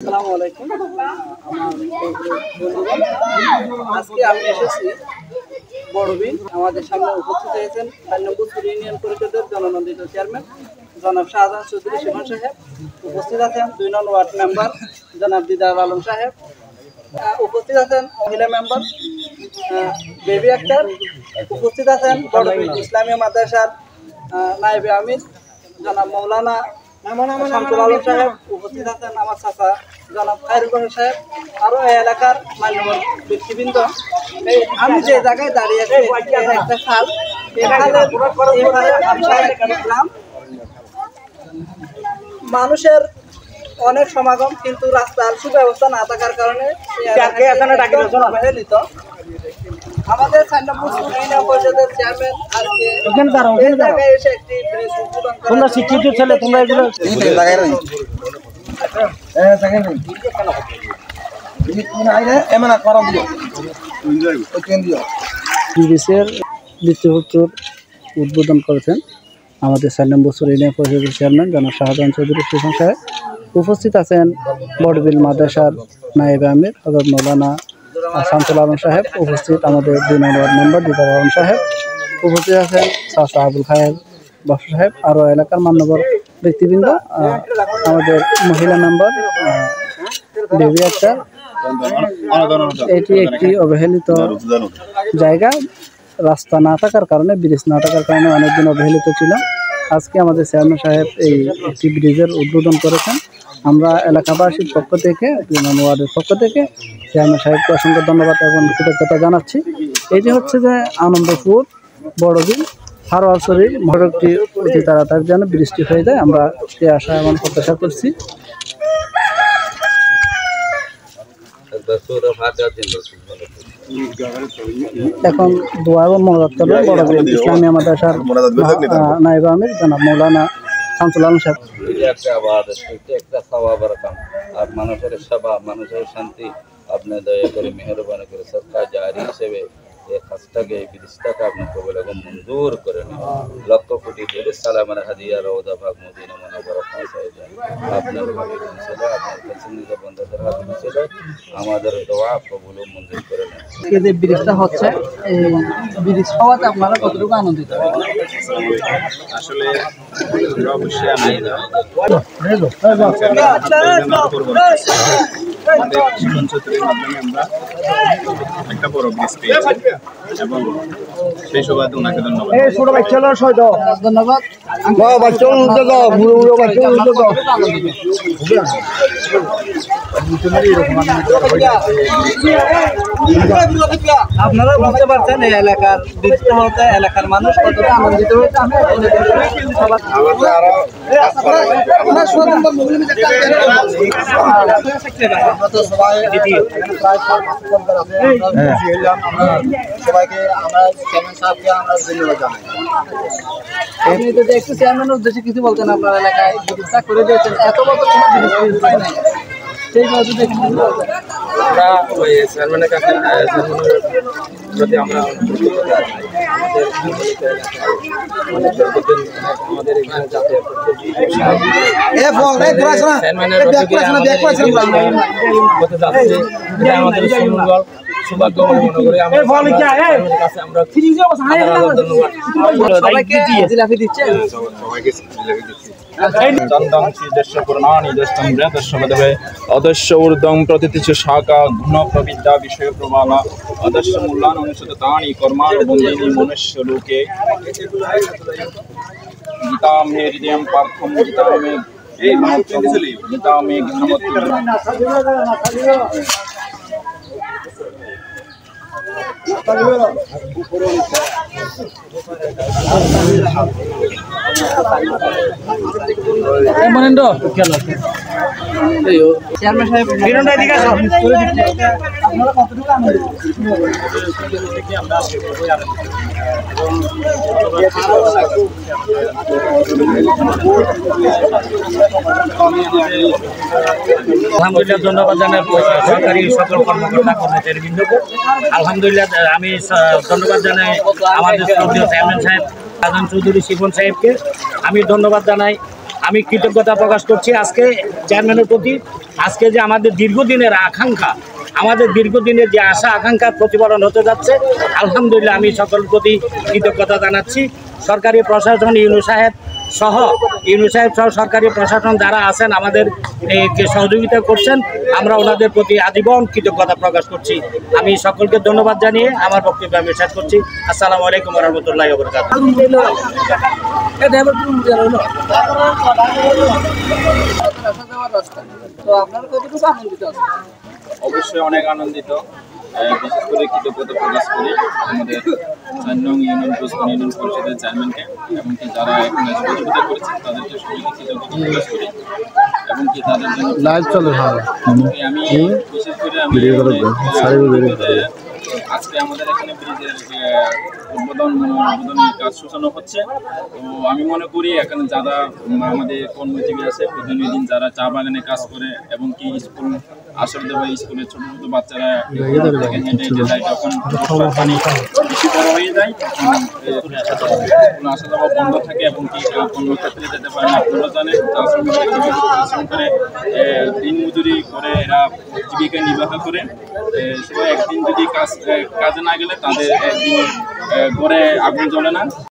আসসালামু আলাইকুম। আজকে আমি এসেছি বড়বিল। আমাদের সামনে উপস্থিত হয়েছেন 4 নম্বর ইউনিয়ন পরিষদের জননন্দিত চেয়ারম্যান জনাব শাহজাহান চৌধুরী শিবন সাহেব। উপস্থিত আছেন 2 নং ওয়ার্ড মেম্বার জনাব দিদার আলম সাহেব। উপস্থিত আছেন মহিলা মেম্বার বেবি আক্তার। উপস্থিত আছেন বড়বিল ইসলামিয়া মাদ্রাসার নায়েবে আমির জনাব মৌলানা শামসুল আলম সাহেব। উপস্থিত আছেন আমার চাচা জনাব খায়রুল সাহেব। আরো এই এলাকার মান্যবর ব্যক্তিবৃন্দ। আমি যে জায়গায় দাঁড়িয়ে আছি একটা খাল, গ্রাম মানুষের অনেক সমাগম, কিন্তু রাস্তার সুব্যবস্থা না থাকার কারণে অবহেলিত। আমাদের 4 নম্বর ইউনিয়ন পরিষদের চেয়ারম্যান আজকে এই জায়গায় এসে একটি ব্রিজ উদ্বোধন করেন। তোমরা শিক্ষিত ছেলে, তোমরা এগুলো উদ্বোধন করেছেন আমাদের 4 নম্বর ইউনিয়ন পরিষদের চেয়ারম্যান জনাব শাহজাহান চৌধুরী শিবন সাহেব। উপস্থিত আছেন বড়বিল মাদ্রাসার নায়েবে আমির হযরত মৌলানা শামসুল আলম সাহেব। উপস্থিত আমাদের 2 নং ওয়ার্ড মেম্বার দিদার আলম সাহেব। উপস্থিত আছেন চাচা আবুল খায়ের বাসু সাহেব। আরও এলাকার মান্যবর ব্যক্তিবৃন্দ, আমাদের মহিলা মেম্বার বেবি আক্তার। এটি একটি অবহেলিত জায়গা, রাস্তা না থাকার কারণে, ব্রিজ না থাকার কারণে অনেকদিন অবহেলিত ছিল। আজকে আমাদের চেয়ারম্যান সাহেব এই একটি ব্রিজের উদ্বোধন করেছেন। আমরা এলাকাবাসীর পক্ষ থেকে, 2 নং ওয়ার্ডের পক্ষ থেকে চেয়ারম্যান সাহেবকে অসংখ্য ধন্যবাদ এবং কৃতজ্ঞতা জানাচ্ছি। এটি হচ্ছে যে আনন্দপুর বড়বিল হারোয়ার শরীর মহাসড়কটি অতি তাড়াতাড়ি যেন বৃষ্টি হয়ে যায়, আমরা সে আশা এবং প্রত্যাশা করছি। এখন দোয়া এবং মোনাজাত করবেন বড়বিল ইসলামিয়া মাদ্রাসার নায়েবে আমির জনাব মৌলানা শামসুল আলম সাহেব। একটা সওয়াবের কাম, আর মানুষের সেবা, মানুষের শান্তি আপনি দয়া করে মেহরবানি করে সরকার জারি হিসেবে এই কাজটাকে, এই ব্রিজটাকে আপনি কবুল এবং মঞ্জুর করে নিন। লক্ষ কোটি দেবে সালামের হাদিয়া রওজা পাক মদিনা মুনাওয়ারা পৌঁছায় যায়। আপনার ভাবে ছিল, আপনার পছন্দিত বন্ধুদের হাতে ছিল, আমাদের দোয়া কবুল ও মঞ্জুর করে নেন। এই যে ব্রিজটা হচ্ছে, এই ব্রিজ হওয়াতে আপনারা কতটুকু আনন্দিত? আসলে অবশ্যই আমি আমরা একটা বড় ব্রিজ পেয়েছি এবং সেই সুবাদে ওনাকে ধন্যবাদ। ধন্যবাদ। আপনারা বুঝতে পারছেন এই এলাকার ব্রিজটা হতে এলাকার মানুষ কতটা আনন্দিত হয়েছে। সবাইকে আমরা চেয়ারম্যান সাহেবকে আমরা ধন্যবাদ জানাই। আপনি যদি একটু চেয়ারম্যানের উদ্দেশ্যে কিছু বলতেন, আপনার এলাকায় ব্রিজটা করে দিয়েছেন, এত বছর কোনো ব্রিজ পায় নাই, সেই কাজে কিছু বলতেন? আমরা ওই চেয়ারম্যানের কাছে, চেয়ারম্যানের প্রতি আমরা আমাদের এখানে যাতায়াত সৌভাগ্য মনে করে আমরা অদস্য ঊর্ধ্বং প্রতিতিচ শাখা গুণ প্রবিদ্যা বিষয় প্রমাণা অদস্য মূল্যান অনুষ্ঠিত তানি কর্মানুবন্ধিনী মনুষ্য লোকে গীতা মে হৃদয়ম পার্থম গীতা মে জ্ঞানমতি। চেয়ারম্যান সাহেব আপনারা কতটুকু আনন্দিত? আলহামদুলিল্লাহ, ধন্যবাদ জানাই সরকারি সকল কর্মকর্তা কর্মচারীবৃন্দকে। আলহামদুলিল্লাহ, আমি ধন্যবাদ জানাই আমাদের শ্রদ্ধেয় চেয়ারম্যান সাহেব শাহজাহান চৌধুরী শিবন সাহেবকে। আমি ধন্যবাদ জানাই আমি কৃতজ্ঞতা প্রকাশ করছি আজকে চেয়ারম্যানের প্রতি। আজকে যে আমাদের দীর্ঘদিনের আকাঙ্ক্ষা, আমাদের দীর্ঘদিনের যে আশা আকাঙ্ক্ষার প্রতিফলন হতে যাচ্ছে, আলহামদুলিল্লাহ আমি সকলের প্রতি কৃতজ্ঞতা জানাচ্ছি। সরকারি প্রশাসন ইউনূস সাহেব সহ সরকারি প্রশাসন যারা আছেন আমাদের সহযোগিতা করছেন, আমরা ওনাদের প্রতি আজীবন কৃতজ্ঞতা প্রকাশ করছি। আমি সকলকে ধন্যবাদ জানিয়ে আমার বক্তব্য আমি শেষ করছি। আসসালামু আলাইকুম ওয়া রাহমাতুল্লাহি ওয়া বারাকাতুহু। অবশ্যই অনেক আনন্দিত, বিশেষ করে কৃতজ্ঞতা প্রকাশ করি আমাদের 4 নং ইউনিয়ন ইউনিয়ন পরিষদের চেয়ারম্যানকে এবং কি যারা এখানে সহযোগিতা করেছেন তাদেরকে সবাইকে কৃতজ্ঞতা প্রকাশ করি এবং কি তাদের জন্য আমি বিশেষ করে আজকে আমাদের এখানে ব্রিজের উদ্বোধনী কাজ সূচনা হচ্ছে। তো আমি মনে করি এখানে যারা আমাদের কর্মজীবী আছে প্রতিদিন যারা চা বাগানে কাজ করে এবং কি স্কুল আসলে বা স্কুলের ছোট ছোট বাচ্চারা হেঁটে যায় তখন বর্ষার পানি বেশি বড় হয়ে যায়, আসা যাওয়া বন্ধ থাকে এবং কি কর্মক্ষেত্রে যেতে পারে না। আপনারা জানেন চা শ্রমিকরা কীভাবে পরিশ্রম করে দিন মজুরি করে এরা জীবিকা নির্বাহ করে। সবাই একদিন যদি কাজে না গেলে তাদের একদিন ঘরে আগুন জ্বলে না।